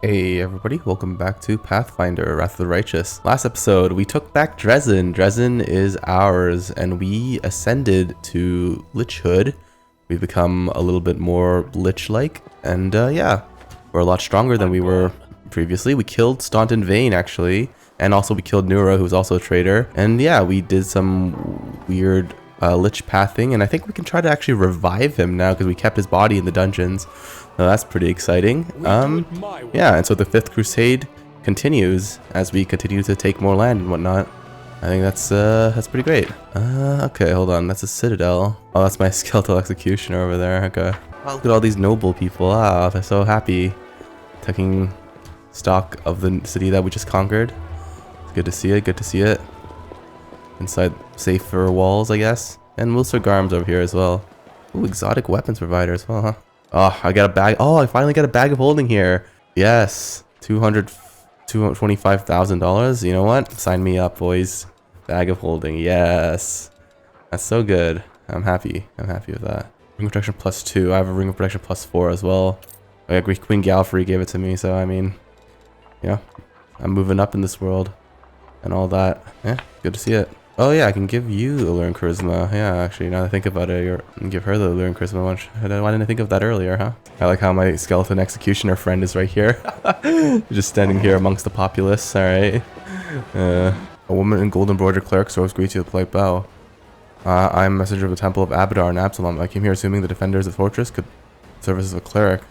Hey everybody, welcome back to Pathfinder, Wrath of the Righteous. Last episode, we took back Drezen. Drezen is ours, and we ascended to Lichhood. We've become a little bit more Lich-like, and yeah, we're a lot stronger than we were previously. We killed Staunton Vane, actually, and also we killed Nura, who's also a traitor. And yeah, we did some weird Lich pathing, and I think we can try to actually revive him now because we kept his body in the dungeons. So that's pretty exciting. Yeah, and so the 5th Crusade continues as we continue to take more land and whatnot. I think that's pretty great. Okay, hold on, that's a Citadel. Oh, that's my skeletal executioner over there. Okay. Oh, look at all these noble people. Ah, they're so happy taking stock of the city that we just conquered. It's good to see it. Good to see it. Inside safer walls, I guess. And Wilster Garm's over here as well. Ooh, exotic weapons provider as well, huh? Oh, I got a bag. Oh, I finally got a bag of holding here. Yes. $225,000. You know what? Sign me up, boys. Bag of holding. Yes. That's so good. I'm happy. I'm happy with that. Ring of protection +2. I have a ring of protection +4 as well. I agree. Queen Galfrey gave it to me, so I mean, yeah, I'm moving up in this world and all that. Yeah, good to see it. Oh yeah, I can give you Allure and Charisma. Yeah, actually, now that I think about it, you can give her the Allure and Charisma. Why didn't I think of that earlier, huh? I like how my skeleton executioner friend is right here. Just standing here amongst the populace, alright. A woman in gold embroidered cleric swords greets you with a polite bow. I'm a messenger of the Temple of Abadar and Absalom. I came here assuming the defenders of the fortress could serve as a cleric.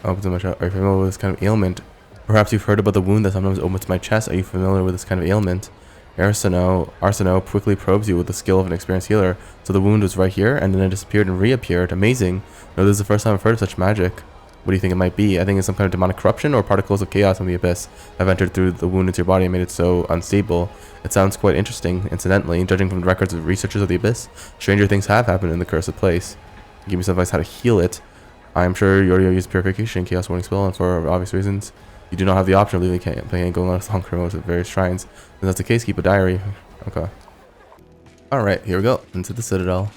Are you familiar with this kind of ailment? Perhaps you've heard about the wound that sometimes opens my chest. Are you familiar with this kind of ailment? Arseno quickly probes you with the skill of an experienced healer. So the wound was right here, and then it disappeared and reappeared. Amazing. No, this is the first time I've heard of such magic. What do you think it might be? I think it's some kind of demonic corruption or particles of chaos from the abyss have entered through the wound into your body and made it so unstable. It sounds quite interesting, incidentally. Judging from the records of researchers of the abyss, stranger things have happened in the cursed place. Give me some advice how to heal it. I'm sure you already used purification and chaos warning spell, and for obvious reasons, you do not have the option of leaving campaign and going on a long career at various shrines. If that's the case, keep a diary. Okay. Alright, here we go. Into the Citadel.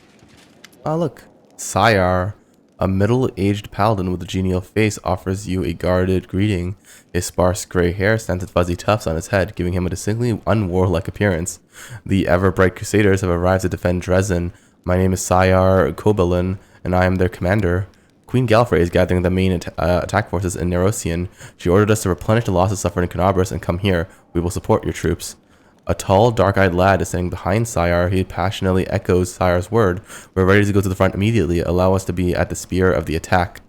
Oh, look. Sire, a middle-aged paladin with a genial face, offers you a guarded greeting. His sparse gray hair stands in fuzzy tufts on his head, giving him a distinctly unwarlike appearance. The ever-bright Crusaders have arrived to defend Drezen. My name is Sire Kobelin, and I am their commander. Queen Galfrey is gathering the main attack forces in Nerosian. She ordered us to replenish the losses suffered in Canabras and come here. We will support your troops. A tall, dark-eyed lad is standing behind Sire. He passionately echoes Sire's word. We're ready to go to the front immediately. Allow us to be at the spear of the attack.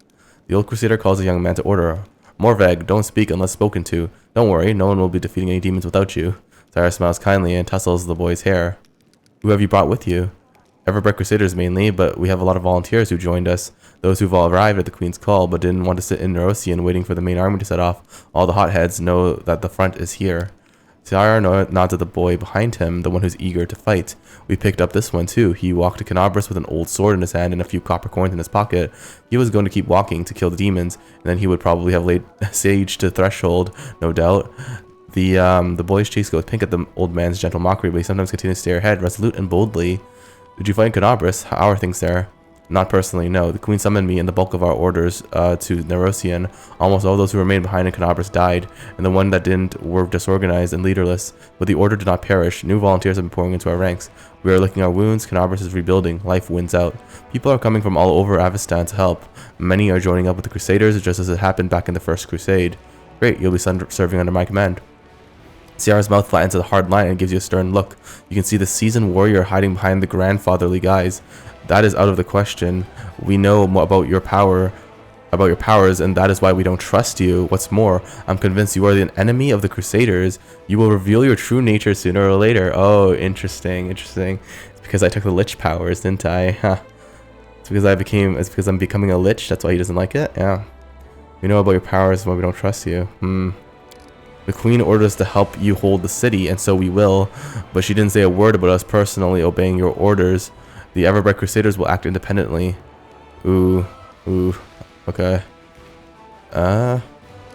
The old crusader calls the young man to order. Morveg, don't speak unless spoken to. Don't worry, no one will be defeating any demons without you. Sire smiles kindly and tussles the boy's hair. Who have you brought with you? Everbright Crusaders mainly, but we have a lot of volunteers who joined us. Those who've all arrived at the Queen's call, but didn't want to sit in Nerosian waiting for the main army to set off. All the hotheads know that the front is here. Sire nods at the boy behind him, the one who's eager to fight. We picked up this one too. He walked to Canabras with an old sword in his hand and a few copper coins in his pocket. He was going to keep walking to kill the demons, and then he would probably have laid siege to Threshold, no doubt. The boy's cheeks go pink at the old man's gentle mockery, but he sometimes continues to stare ahead, resolute and boldly. Did you find Canabras? How are things there? Not personally, no. The Queen summoned me and the bulk of our orders to Nerosian. Almost all those who remained behind in Canabras died, and the one that didn't were disorganized and leaderless. But the order did not perish. New volunteers have been pouring into our ranks. We are licking our wounds. Canabras is rebuilding. Life wins out. People are coming from all over Avestan to help. Many are joining up with the Crusaders, just as it happened back in the First Crusade. Great, you'll be serving under my command. Ciara's mouth flattens a hard line and gives you a stern look. You can see the seasoned warrior hiding behind the grandfatherly guise. That is out of the question. We know more about your powers, and that is why we don't trust you. What's more, I'm convinced you are the enemy of the Crusaders. You will reveal your true nature sooner or later. Oh, interesting, interesting. It's because I took the Lich powers, didn't I? Huh. It's because I'm becoming a Lich. That's why he doesn't like it. Yeah. We know about your powers, and why we don't trust you. The Queen ordered us to help you hold the city, and so we will, but she didn't say a word about us personally obeying your orders. The Everbright Crusaders will act independently. Ooh, okay. I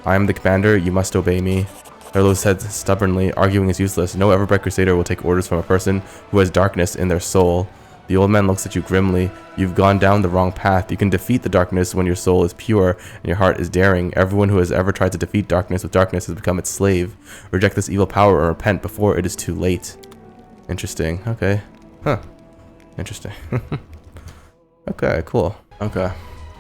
am the commander, you must obey me. Herlo said stubbornly, arguing is useless. No Everbright Crusader will take orders from a person who has darkness in their soul. The old man looks at you grimly. You've gone down the wrong path. You can defeat the darkness when your soul is pure and your heart is daring. Everyone who has ever tried to defeat darkness with darkness has become its slave. Reject this evil power or repent before it is too late. Interesting. Okay. Huh. Interesting. Okay, cool. Okay.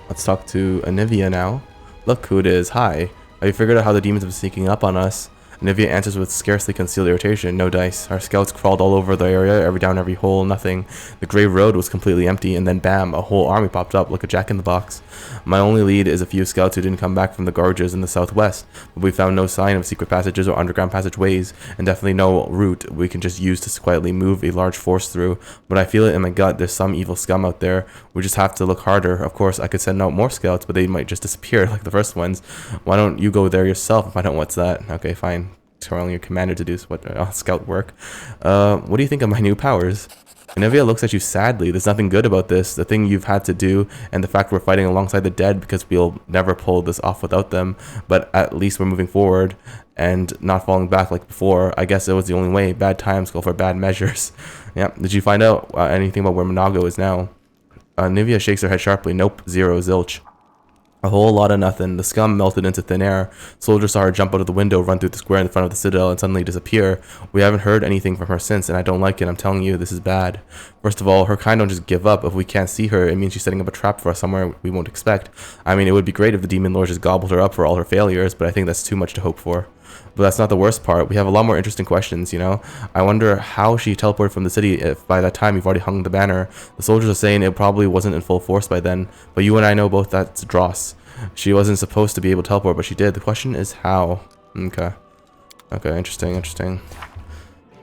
Let's talk to Anivia now. Look who it is. Hi. Have you figured out how the demons have been sneaking up on us? Anivia answers with scarcely concealed irritation. No dice. Our scouts crawled all over the area, down every hole, nothing. The grey road was completely empty, and then bam, a whole army popped up like a jack-in-the-box. My only lead is a few scouts who didn't come back from the gorges in the southwest, but we found no sign of secret passages or underground passageways, and definitely no route we can just use to quietly move a large force through. But I feel it in my gut, there's some evil scum out there. We just have to look harder. Of course, I could send out more scouts, but they might just disappear like the first ones. Why don't you go there yourself and find out what's that? Okay, fine. Telling your commander to do scout work. What do you think of my new powers? Anivia looks at you sadly. There's nothing good about this. The thing you've had to do, and the fact we're fighting alongside the dead because we'll never pull this off without them. But at least we're moving forward and not falling back like before. I guess it was the only way. Bad times call for bad measures. Yeah. Did you find out anything about where Monago is now? Anivia shakes her head sharply. Nope. Zero. Zilch. A whole lot of nothing. The scum melted into thin air. Soldiers saw her jump out of the window, run through the square in front of the Citadel, and suddenly disappear. We haven't heard anything from her since, and I don't like it. I'm telling you, this is bad. First of all, her kind don't just give up. If we can't see her, it means she's setting up a trap for us somewhere we won't expect. I mean, it would be great if the demon lord just gobbled her up for all her failures, but I think that's too much to hope for. But that's not the worst part. We have a lot more interesting questions, you know? I wonder how she teleported from the city if by that time you've already hung the banner. The soldiers are saying it probably wasn't in full force by then, but you and I know both that's dross. She wasn't supposed to be able to teleport, but she did. The question is how. Okay. Okay, interesting.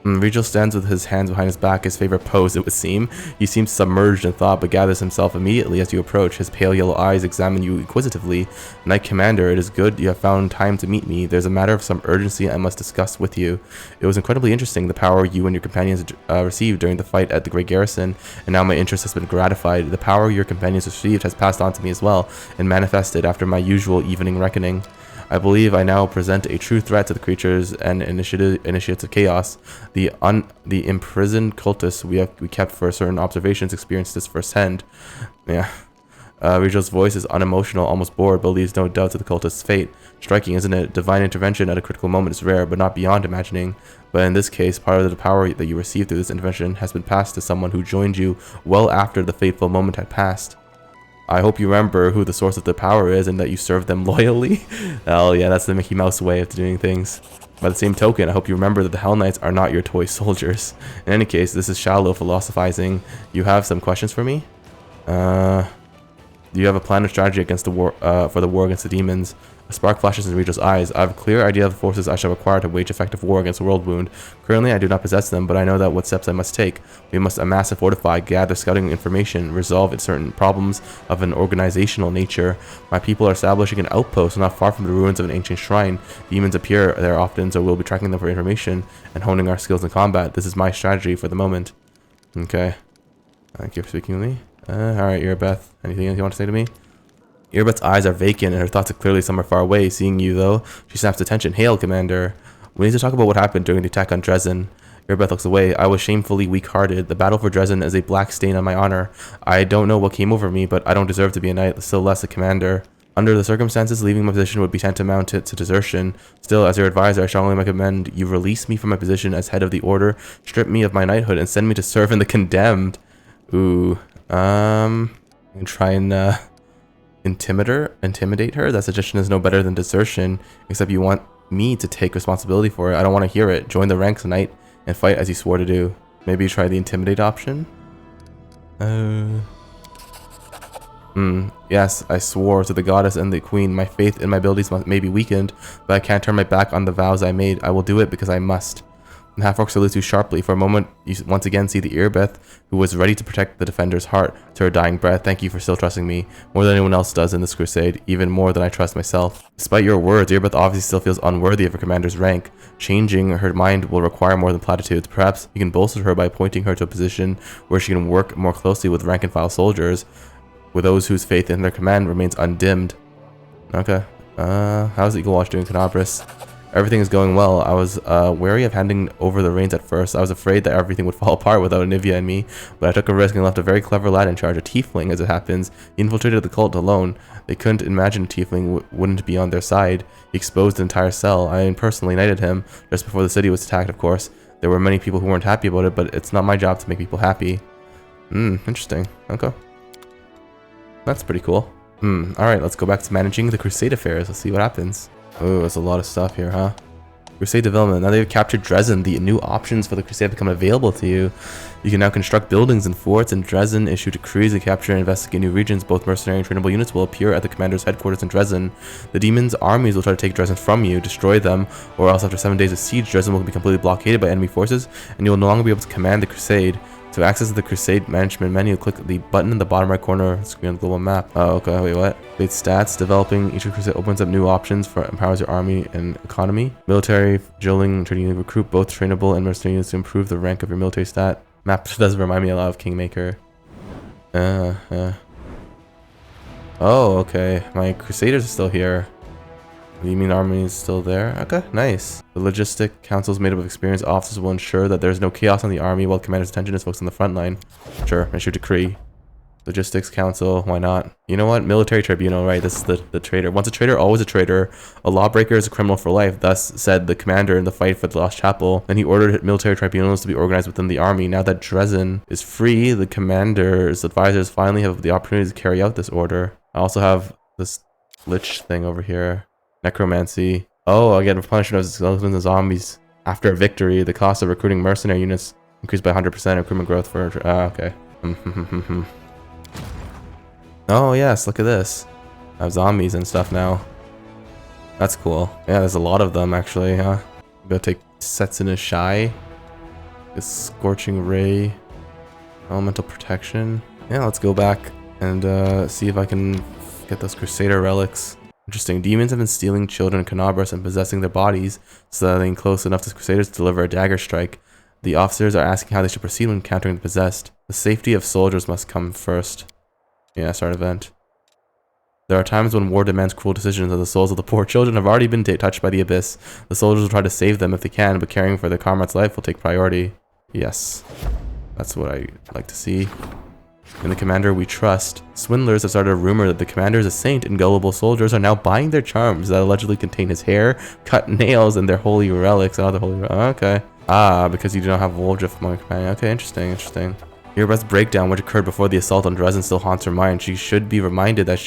Regil stands with his hands behind his back, his favorite pose, it would seem. He seems submerged in thought, but gathers himself immediately as you approach. His pale yellow eyes examine you inquisitively. Knight Commander, it is good you have found time to meet me. There's a matter of some urgency I must discuss with you. It was incredibly interesting, the power you and your companions received during the fight at the Great Garrison, and now my interest has been gratified. The power your companions received has passed on to me as well, and manifested after my usual evening reckoning. I believe I now present a true threat to the creatures and initiates of chaos. The imprisoned cultists we kept for certain observations experienced this firsthand. Yeah. Regal's voice is unemotional, almost bored, but leaves no doubt to the cultist's fate. Striking, isn't it? Divine intervention at a critical moment is rare, but not beyond imagining. But in this case, part of the power that you received through this intervention has been passed to someone who joined you well after the fateful moment had passed. I hope you remember who the source of the power is and that you serve them loyally. Oh yeah, that's the Mickey Mouse way of doing things. By the same token, I hope you remember that the Hell Knights are not your toy soldiers. In any case, this is shallow philosophizing. You have some questions for me? Do you have a plan or strategy against the war for the war against the demons? A spark flashes in Regal's eyes. I have a clear idea of the forces I shall require to wage effective war against Worldwound. Currently, I do not possess them, but I know that what steps I must take. We must amass and fortify, gather scouting information, resolve certain problems of an organizational nature. My people are establishing an outpost not far from the ruins of an ancient shrine. Demons appear there often, so we'll be tracking them for information and honing our skills in combat. This is my strategy for the moment. Okay. Thank you for speaking with me. Alright, Earbeth. Anything else you want to say to me? Earbeth's eyes are vacant and her thoughts are clearly somewhere far away. Seeing you, though, she snaps attention. Hail, Commander. We need to talk about what happened during the attack on Drezen. Earbeth looks away. I was shamefully weak-hearted. The battle for Drezen is a black stain on my honor. I don't know what came over me, but I don't deserve to be a knight, still less a commander. Under the circumstances, leaving my position would be tantamount to desertion. Still, as your advisor, I strongly recommend you release me from my position as head of the order, strip me of my knighthood, and send me to serve in the condemned. Ooh. And try and intimidate her. That suggestion is no better than desertion, except you want me to take responsibility for it. I don't want to hear it. Join the ranks, knight, and fight as you swore to do. Maybe try the intimidate option. Yes, I swore to the goddess and the queen. My faith in my abilities may be weakened, but I can't turn my back on the vows I made. I will do it because I must. The half-orc salutes you sharply. For a moment, you once again see the Earbeth, who was ready to protect the defender's heart to her dying breath. Thank you for still trusting me, more than anyone else does in this crusade, even more than I trust myself. Despite your words, Earbeth obviously still feels unworthy of her commander's rank. Changing her mind will require more than platitudes. Perhaps you can bolster her by appointing her to a position where she can work more closely with rank-and-file soldiers, with those whose faith in their command remains undimmed. Okay. How's Eagle Watch doing, Canabris? Everything is going well. I was wary of handing over the reins at first. I was afraid that everything would fall apart without Anivia and me, but I took a risk and left a very clever lad in charge, a tiefling as it happens. He infiltrated the cult alone. They couldn't imagine a tiefling wouldn't be on their side. He exposed the entire cell. I personally knighted him just before the city was attacked, of course. There were many people who weren't happy about it, but it's not my job to make people happy. Interesting. Okay. That's pretty cool. Alright, let's go back to managing the Crusade affairs. Let's see what happens. Oh, there's a lot of stuff here, huh? Crusade development. Now they've captured Drezen. The new options for the Crusade become available to you. You can now construct buildings and forts in Drezen, issue decrees to capture and investigate new regions. Both mercenary and trainable units will appear at the commander's headquarters in Drezen. The demons' armies will try to take Drezen from you, destroy them, or else after 7 days of siege, Drezen will be completely blockaded by enemy forces, and you will no longer be able to command the Crusade. To access the Crusade management menu, click the button in the bottom right corner of the screen on the global map. Oh, okay, wait, what? Wait, stats. Developing each Crusade opens up new options for empowers your army and economy. Military, drilling, training, recruit both trainable and mercenary units to improve the rank of your military stat. Map does remind me a lot of Kingmaker. Oh, okay. My Crusaders are still here. You mean army is still there? Okay, nice. The logistic council is made up of experienced officers will ensure that there's no chaos on the army while commander's attention is focused on the front line. Sure, issue decree. Logistics council, why not? You know what? Military tribunal, right? This is the traitor. Once a traitor, always a traitor. A lawbreaker is a criminal for life. Thus said the commander in the fight for the Lost Chapel. Then he ordered military tribunals to be organized within the army. Now that Drezen is free, the commander's advisors finally have the opportunity to carry out this order. I also have this Lich thing over here. Necromancy. Oh, again, replenishment of skeletons and zombies. After a victory, the cost of recruiting mercenary units increased by 100%. Recruitment growth for... okay. Oh, yes, look at this. I have zombies and stuff now. That's cool. Yeah, there's a lot of them, actually, huh? I'm gonna take sets in a shy. A scorching ray. Elemental protection. Yeah, let's go back and see if I can get those Crusader relics. Interesting. Demons have been stealing children in Canabras and possessing their bodies so that they can close enough to Crusaders to deliver a dagger strike. The officers are asking how they should proceed when encountering the possessed. The safety of soldiers must come first. Yeah, start event. There are times when war demands cruel decisions, and the souls of the poor children have already been touched by the abyss. The soldiers will try to save them if they can, but caring for their comrade's life will take priority. Yes. That's what I like to see. In the commander we trust. Swindlers have started a rumor that the commander is a saint, and gullible soldiers are now buying their charms that allegedly contain his hair, cut nails, and their holy relics and other holy relics. Okay. Ah, because you do not have Woldrift among your companion. Okay, interesting. Erebeth's breakdown, which occurred before the assault on Drezen, still haunts her mind. She should be reminded that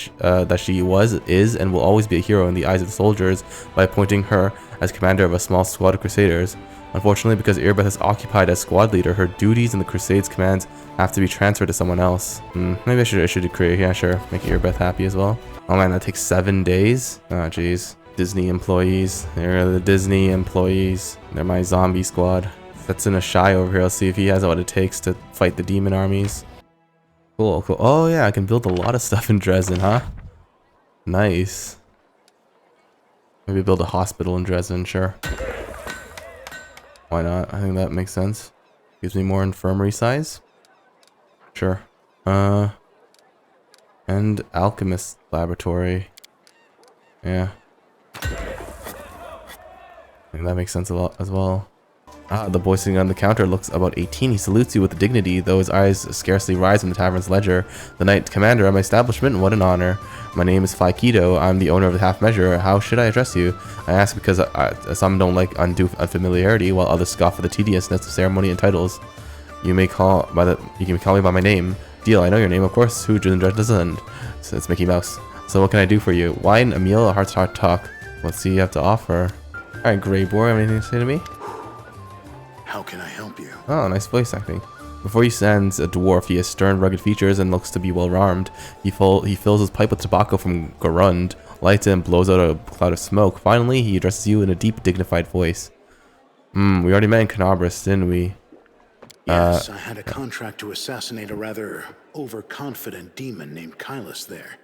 she was, is, and will always be a hero in the eyes of the soldiers by appointing her as commander of a small squad of Crusaders. Unfortunately, because Erebeth is occupied as squad leader, her duties in the Crusades commands have to be transferred to someone else. Maybe I should issue a decree. Yeah, sure. Make Erebeth happy as well. Oh man, that takes 7 days. Oh jeez. Disney employees. They're the Disney employees. They're my zombie squad. That's in a shy over here. Let's see if he has what it takes to fight the demon armies. Cool. Oh yeah, I can build a lot of stuff in Drezen, huh? Nice. Maybe build a hospital in Drezen, sure. Why not? I think that makes sense. Gives me more infirmary size. Sure. And alchemist laboratory. Yeah. I think that makes sense a lot as well. Ah, the boy sitting on the counter looks about 18. He salutes you with dignity, though his eyes scarcely rise from the tavern's ledger. The knight commander of my establishment, what an honor. My name is Faikido. I'm the owner of the Half Measure. How should I address you? I ask because some don't like undue unfamiliarity, while others scoff at the tediousness of ceremony and titles. You can call me by my name. Deal, I know your name, of course. Who Drezen? So it's Mickey Mouse. So what can I do for you? Wine, a meal, a heart-to-heart talk. Let's see what you have to offer. Alright, Grey Boar, have anything to say to me? How can I help you? Oh, nice voice acting. Before he stands a dwarf, he has stern, rugged features and looks to be well armed. He fills his pipe with tobacco from Garund, lights it and blows out a cloud of smoke. Finally, he addresses you in a deep, dignified voice. We already met in Canabras, didn't we? Yes, I had a contract to assassinate a rather overconfident demon named Kylus there.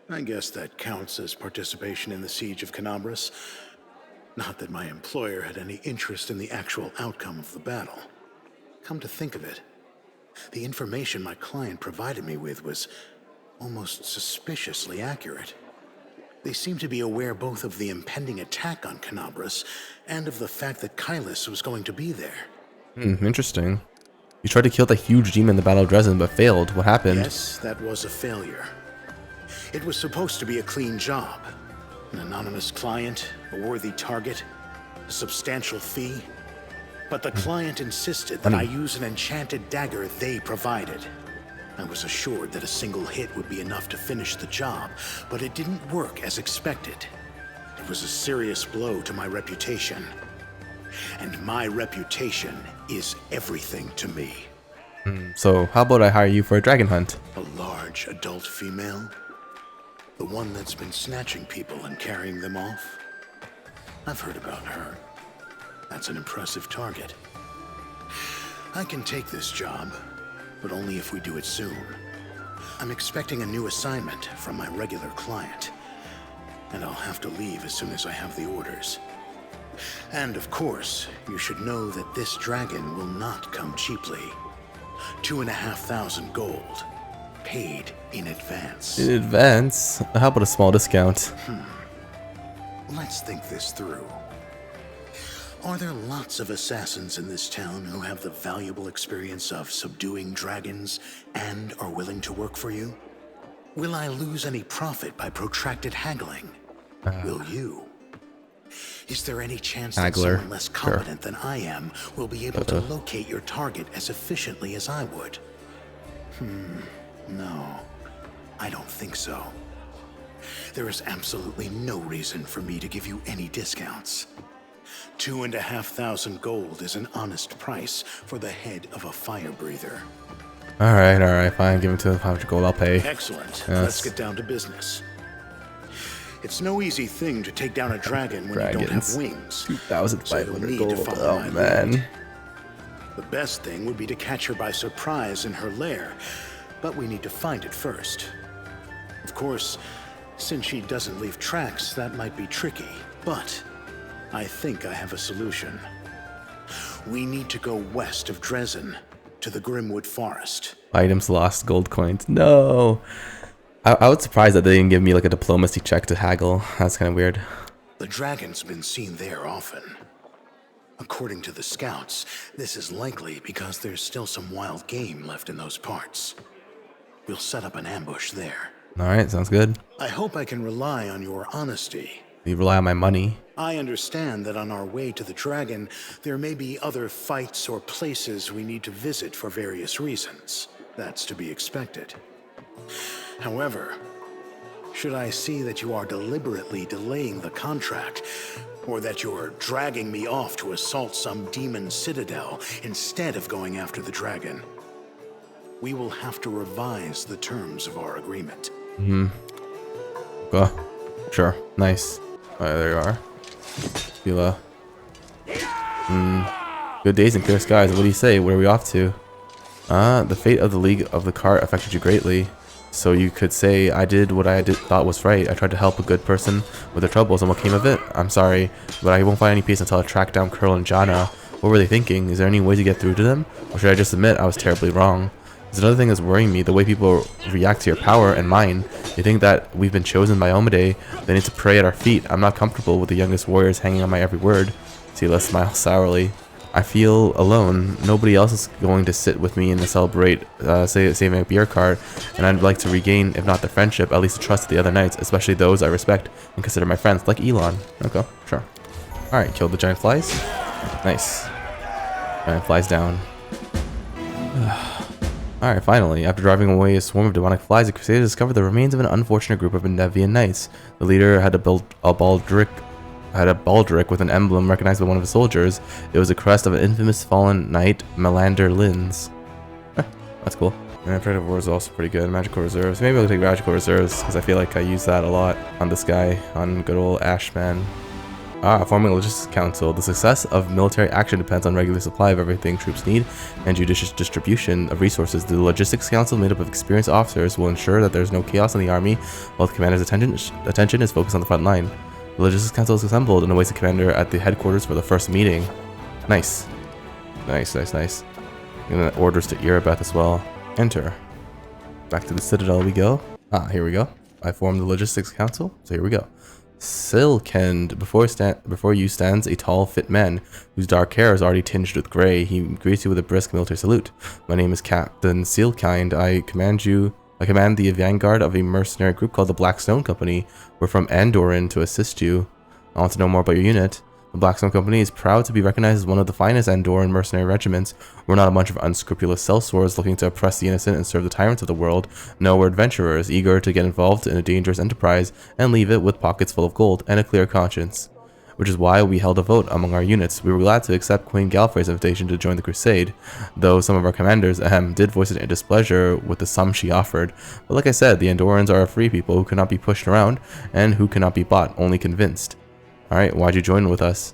I guess that counts as participation in the siege of Canabras. Not that my employer had any interest in the actual outcome of the battle. Come to think of it, the information my client provided me with was almost suspiciously accurate. They seem to be aware both of the impending attack on Canobras and of the fact that Kylus was going to be there. Interesting. You tried to kill the huge demon in the Battle of Drezen, but failed. What happened? Yes, that was a failure. It was supposed to be a clean job. An anonymous client, a worthy target, a substantial fee. But the client insisted that I use an enchanted dagger they provided. I was assured that a single hit would be enough to finish the job, but it didn't work as expected. It was a serious blow to my reputation. And my reputation is everything to me. So, how about I hire you for a dragon hunt? A large adult female? The one that's been snatching people and carrying them off? I've heard about her. That's an impressive target. I can take this job, but only if we do it soon. I'm expecting a new assignment from my regular client, and I'll have to leave as soon as I have the orders. And of course, you should know that this dragon will not come cheaply. 2,500 gold, paid in advance. In advance? How about a small discount? Let's think this through. Are there lots of assassins in this town who have the valuable experience of subduing dragons and are willing to work for you? Will I lose any profit by protracted haggling? Will you? Is there any chance that someone less competent than I am will be able to locate your target as efficiently as I would? No, I don't think so. There is absolutely no reason for me to give you any discounts. 2,500 gold is an honest price for the head of a fire breather. Alright, fine. Give me 2,500 gold, I'll pay. Excellent. Yes. Let's get down to business. It's no easy thing to take down a dragon when you don't have wings. 2,500 gold. Oh, man. The best thing would be to catch her by surprise in her lair, but we need to find it first. Of course, since she doesn't leave tracks, that might be tricky, but I think I have a solution. We need to go west of Drezen, to the Grimwood Forest. Items lost, gold coins. No! I was surprised that they didn't give me like a diplomacy check to haggle. That's kind of weird. The dragon's been seen there often. According to the scouts, this is likely because there's still some wild game left in those parts. We'll set up an ambush there. Alright, sounds good. I hope I can rely on your honesty. You rely on my money. I understand that on our way to the dragon, there may be other fights or places we need to visit for various reasons. That's to be expected. However, should I see that you are deliberately delaying the contract, or that you're dragging me off to assault some demon citadel instead of going after the dragon, we will have to revise the terms of our agreement. Okay. Sure. Nice. Alright, there you are. Fila. Good days and clear skies. What do you say? Where are we off to? The fate of the League of the Cart affected you greatly. So you could say, I did what I thought was right. I tried to help a good person with their troubles, and what came of it? I'm sorry, but I won't find any peace until I track down Curl and Jana. What were they thinking? Is there any way to get through to them? Or should I just admit I was terribly wrong? There's another thing that's worrying me, the way people react to your power and mine. They think that we've been chosen by Omade. They need to pray at our feet. I'm not comfortable with the youngest warriors hanging on my every word. Sila smiles sourly. I feel alone. Nobody else is going to sit with me and to celebrate saving a beer cart, and I'd like to regain, if not the friendship, at least the trust of the other knights, especially those I respect and consider my friends, like Elon. Okay, sure. Alright, kill the giant flies. Nice. Giant flies down. Alright, finally, after driving away a swarm of demonic flies, the Crusaders discovered the remains of an unfortunate group of Nevian knights. The leader had a baldric with an emblem recognized by one of his soldiers. It was the crest of an infamous fallen knight, Melander Linz. That's cool. And Predictive War is also pretty good. Magical Reserves. Maybe I'll take Magical Reserves, because I feel like I use that a lot on this guy, on good old Ashman. Forming a logistics council. The success of military action depends on regular supply of everything troops need and judicious distribution of resources. The logistics council, made up of experienced officers, will ensure that there's no chaos in the army, while the commander's attention is focused on the front line. The logistics council is assembled and awaits the commander at the headquarters for the first meeting. Nice. Nice. And then orders to Erebeth as well. Enter. Back to the Citadel we go. Here we go. I formed the logistics council, so here we go. Silkend. Before you stands a tall, fit man whose dark hair is already tinged with gray. He greets you with a brisk military salute. My name is Captain Silkind. I command the vanguard of a mercenary group called the Blackstone Company. We're from Andoran to assist you. I want to know more about your unit. The Blackstone Company is proud to be recognized as one of the finest Andoran mercenary regiments. We're not a bunch of unscrupulous sellswords looking to oppress the innocent and serve the tyrants of the world. No, we're adventurers, eager to get involved in a dangerous enterprise and leave it with pockets full of gold and a clear conscience. Which is why we held a vote among our units. We were glad to accept Queen Galfrey's invitation to join the crusade, though some of our commanders did voice their displeasure with the sum she offered. But like I said, the Andorans are a free people who cannot be pushed around and who cannot be bought, only convinced. Alright, why'd you join with us?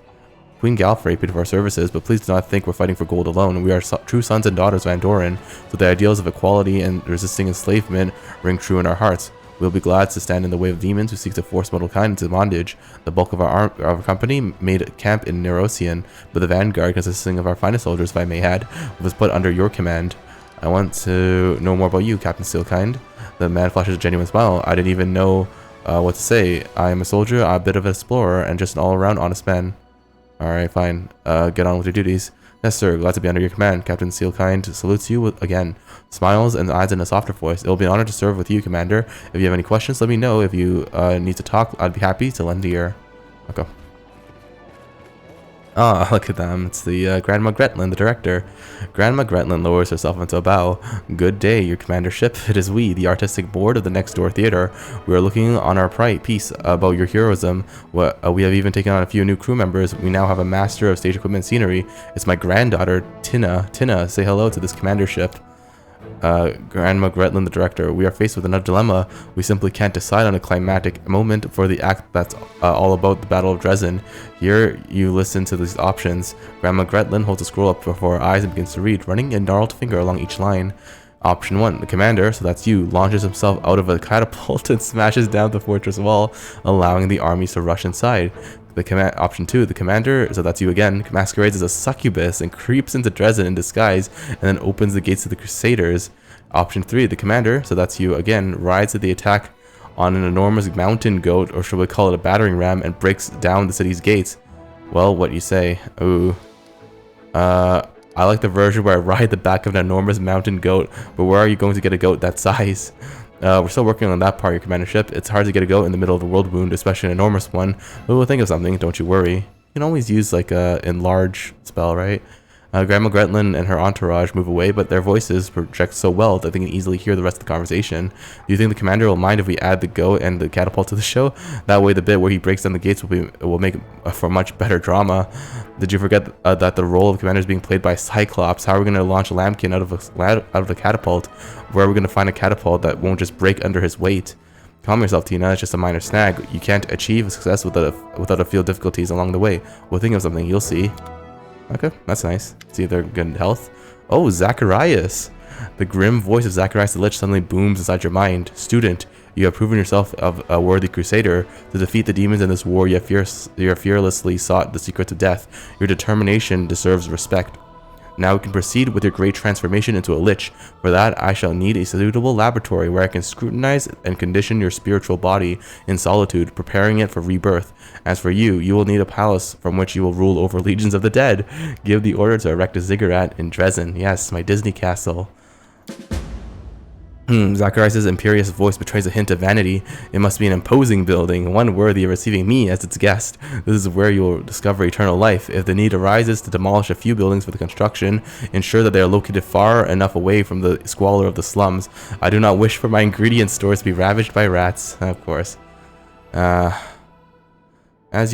Queen Galfrey paid for our services, but please do not think we're fighting for gold alone. We are true sons and daughters of Andoran, so the ideals of equality and resisting enslavement ring true in our hearts. We'll be glad to stand in the way of demons who seek to force mortal kind into bondage. The bulk of our company made camp in Nerosian, but the vanguard, consisting of our finest soldiers, if I may add, was put under your command. I want to know more about you, Captain Steelkind. The man flashes a genuine smile. I didn't even know what to say. I am a soldier, a bit of an explorer, and just an all-around honest man. Alright, fine. Get on with your duties. Yes, sir. Glad to be under your command. Captain Steelkind salutes you again. Smiles and adds in a softer voice. It will be an honor to serve with you, Commander. If you have any questions, let me know. If you need to talk, I'd be happy to lend a ear. Okay. Ah, look at them. It's the Grandma Gretlin, the director. Grandma Gretlin lowers herself into a bow. Good day, your commandership. It is we, the artistic board of the Next Door Theater. We are looking on our piece about your heroism. We have even taken on a few new crew members. We now have a master of stage equipment scenery. It's my granddaughter, Tina. Tina, say hello to this commandership. Grandma Gretlin, the director. We are faced with another dilemma. We simply can't decide on a climactic moment for the act that's all about the Battle of Drezen. Here, you listen to these options. Grandma Gretlin holds a scroll up before her eyes and begins to read, running a gnarled finger along each line. Option 1. The commander, so that's you, launches himself out of a catapult and smashes down the fortress wall, allowing the armies to rush inside. Option 2, the commander, so that's you again, masquerades as a succubus and creeps into Drezen in disguise and then opens the gates to the Crusaders. Option 3, the commander, so that's you again, rides to the attack on an enormous mountain goat, or should we call it a battering ram, and breaks down the city's gates. Well, what do you say? Ooh. I like the version where I ride the back of an enormous mountain goat, but where are you going to get a goat that size? We're still working on that part of your commandership. It's hard to get a goat in the middle of the Worldwound, especially an enormous one, but we'll think of something, don't you worry. You can always use like a enlarge spell, right? Grandma Gretlin and her entourage move away, but their voices project so well that they can easily hear the rest of the conversation. Do you think the commander will mind if we add the goat and the catapult to the show? That way the bit where he breaks down the gates will make for much better drama. Did you forget that the role of commander is being played by Cyclops? How are we going to launch a lambkin out of a catapult? Where are we going to find a catapult that won't just break under his weight? Calm yourself, Tina. It's just a minor snag. You can't achieve success without a few difficulties along the way. We'll think of something. You'll see. Okay, that's nice. See if they're good in health. Oh, Zacharias. The grim voice of Zacharias the Lich suddenly booms inside your mind. Student, you have proven yourself of a worthy crusader. To defeat the demons in this war, you have fearlessly sought the secrets of death. Your determination deserves respect. Now we can proceed with your great transformation into a lich. For that, I shall need a suitable laboratory where I can scrutinize and condition your spiritual body in solitude, preparing it for rebirth. As for you, you will need a palace from which you will rule over legions of the dead. Give the order to erect a ziggurat in Drezen. Yes, my Disney castle. Zacharias' imperious voice betrays a hint of vanity. It must be an imposing building, one worthy of receiving me as its guest. This is where you will discover eternal life. If the need arises to demolish a few buildings for the construction, ensure that they are located far enough away from the squalor of the slums. I do not wish for my ingredient stores to be ravaged by rats. Of course. As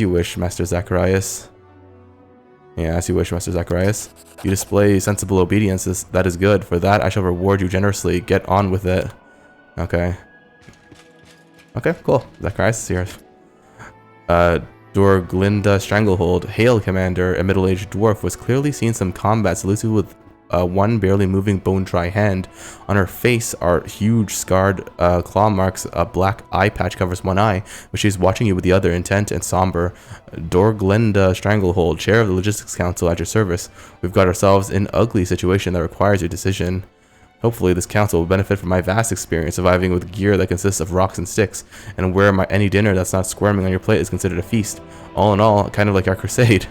you wish, Master Zacharias. Yeah, as you wish, Master Zacharias. You display sensible obedience. That is good. For that, I shall reward you generously. Get on with it. Okay. Okay, cool. Zacharias is here. Dorglinda Stranglehold. Hail, Commander. A middle-aged dwarf was clearly seeing some combat, saluted with one barely moving bone-dry hand. On her face are huge scarred claw marks. A black eye patch covers one eye, but she's watching you with the other, intent and somber. Dorglinda Stranglehold, chair of the Logistics Council, at your service. We've got ourselves an ugly situation that requires your decision. Hopefully this council will benefit from my vast experience surviving with gear that consists of rocks and sticks, and where any dinner that's not squirming on your plate is considered a feast. All in all, kind of like our crusade.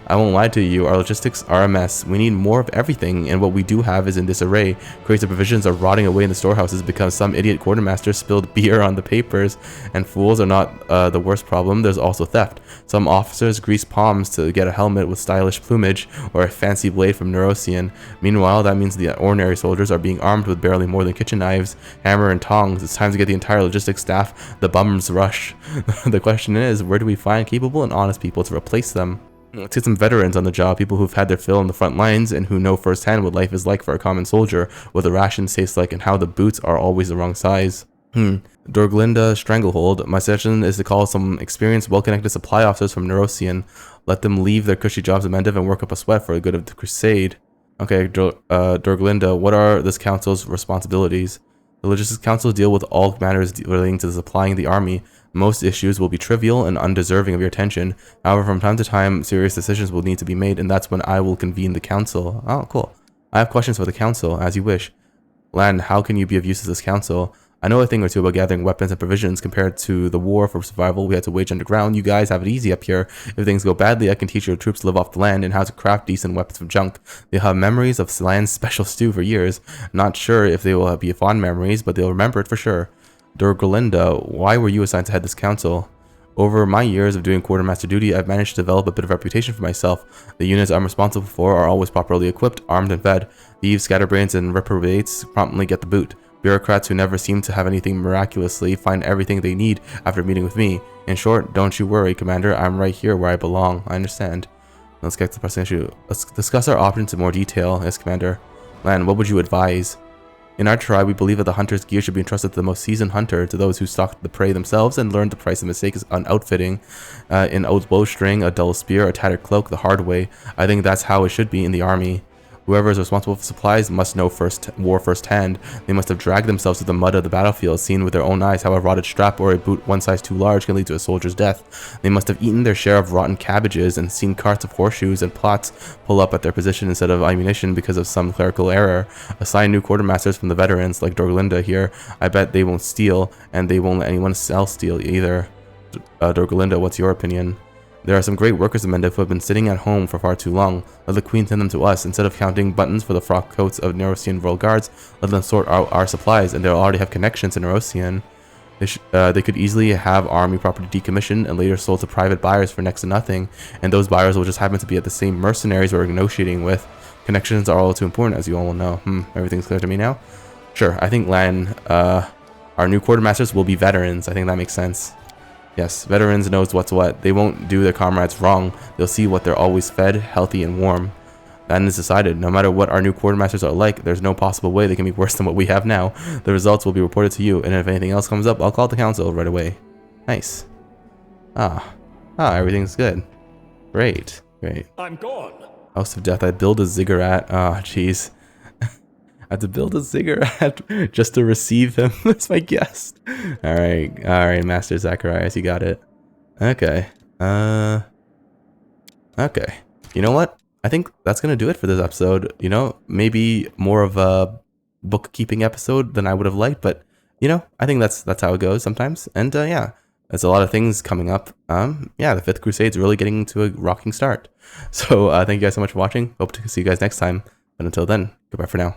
I won't lie to you, our logistics are a mess. We need more of everything, and what we do have is in disarray. Crates of provisions are rotting away in the storehouses because some idiot quartermaster spilled beer on the papers, and fools are not the worst problem, there's also theft. Some officers grease palms to get a helmet with stylish plumage, or a fancy blade from Neurosian. Meanwhile, that means the ordinary soldiers are being armed with barely more than kitchen knives, hammer, and tongs. It's time to get the entire logistics staff the bums rush. The question is, where do we find capable and honest people to replace them? Let's get some veterans on the job, people who've had their fill on the front lines and who know firsthand what life is like for a common soldier, what the rations taste like, and how the boots are always the wrong size. Dorglinda Stranglehold. My suggestion is to call some experienced, well-connected supply officers from Neurosian. Let them leave their cushy jobs at Mendiv and work up a sweat for the good of the crusade. Okay, Dorglinda, what are this council's responsibilities? The Logistics Council deal with all matters relating to supplying the army. Most issues will be trivial and undeserving of your attention. However, from time to time, serious decisions will need to be made, and that's when I will convene the council. Oh, cool. I have questions for the council, as you wish. Lan, how can you be of use to this council? I know a thing or two about gathering weapons and provisions. Compared to the war for survival we had to wage underground, you guys have it easy up here. If things go badly, I can teach your troops to live off the land and how to craft decent weapons from junk. They'll have memories of land's special stew for years. Not sure if they will be fond memories, but they'll remember it for sure. Dorglinda, why were you assigned to head this council? Over my years of doing quartermaster duty, I've managed to develop a bit of reputation for myself. The units I'm responsible for are always properly equipped, armed, and fed. Thieves, scatterbrains, and reprobates promptly get the boot. Bureaucrats who never seem to have anything miraculously find everything they need after meeting with me. In short, don't you worry, Commander. I'm right here where I belong. I understand. Let's get to the pressing issue. Let's discuss our options in more detail. Yes, Commander. Lan, what would you advise? In our tribe, we believe that the hunter's gear should be entrusted to the most seasoned hunter, to those who stalked the prey themselves and learned the price of mistakes on outfitting. In a bowstring, a dull spear, a tattered cloak, the hard way. I think that's how it should be in the army. Whoever is responsible for supplies must know war firsthand. They must have dragged themselves through the mud of the battlefield, seen with their own eyes how a rotted strap or a boot one size too large can lead to a soldier's death. They must have eaten their share of rotten cabbages and seen carts of horseshoes and plots pull up at their position instead of ammunition because of some clerical error. Assign new quartermasters from the veterans, like Dorglinda here. I bet they won't steal, and they won't let anyone else steal either. Dorglinda, what's your opinion? There are some great workers in Mendiv who have been sitting at home for far too long. Let the Queen send them to us. Instead of counting buttons for the frock coats of Neurosian Royal Guards, let them sort out our supplies, and they'll already have connections in Neurosian. They could easily have army property decommissioned and later sold to private buyers for next to nothing, and those buyers will just happen to be at the same mercenaries we're negotiating with. Connections are all too important, as you all will know. Everything's clear to me now? Sure, I think Lan, our new quartermasters will be veterans. I think that makes sense. Yes, veterans knows what's what. They won't do their comrades wrong. They'll see what they're always fed, healthy, and warm. That is decided. No matter what our new quartermasters are like, there's no possible way they can be worse than what we have now. The results will be reported to you, and if anything else comes up, I'll call the council right away. Nice. Everything's good. Great. I'm gone. House of Death. I build a ziggurat. Jeez. I have to build a ziggurat just to receive him as my guest. All right, Master Zacharias, you got it. Okay. Okay. You know what? I think that's gonna do it for this episode. You know, maybe more of a bookkeeping episode than I would have liked, but you know, I think that's how it goes sometimes. And yeah, there's a lot of things coming up. Yeah, the 5th Crusade's really getting to a rocking start. So thank you guys so much for watching. Hope to see you guys next time. But until then, goodbye for now.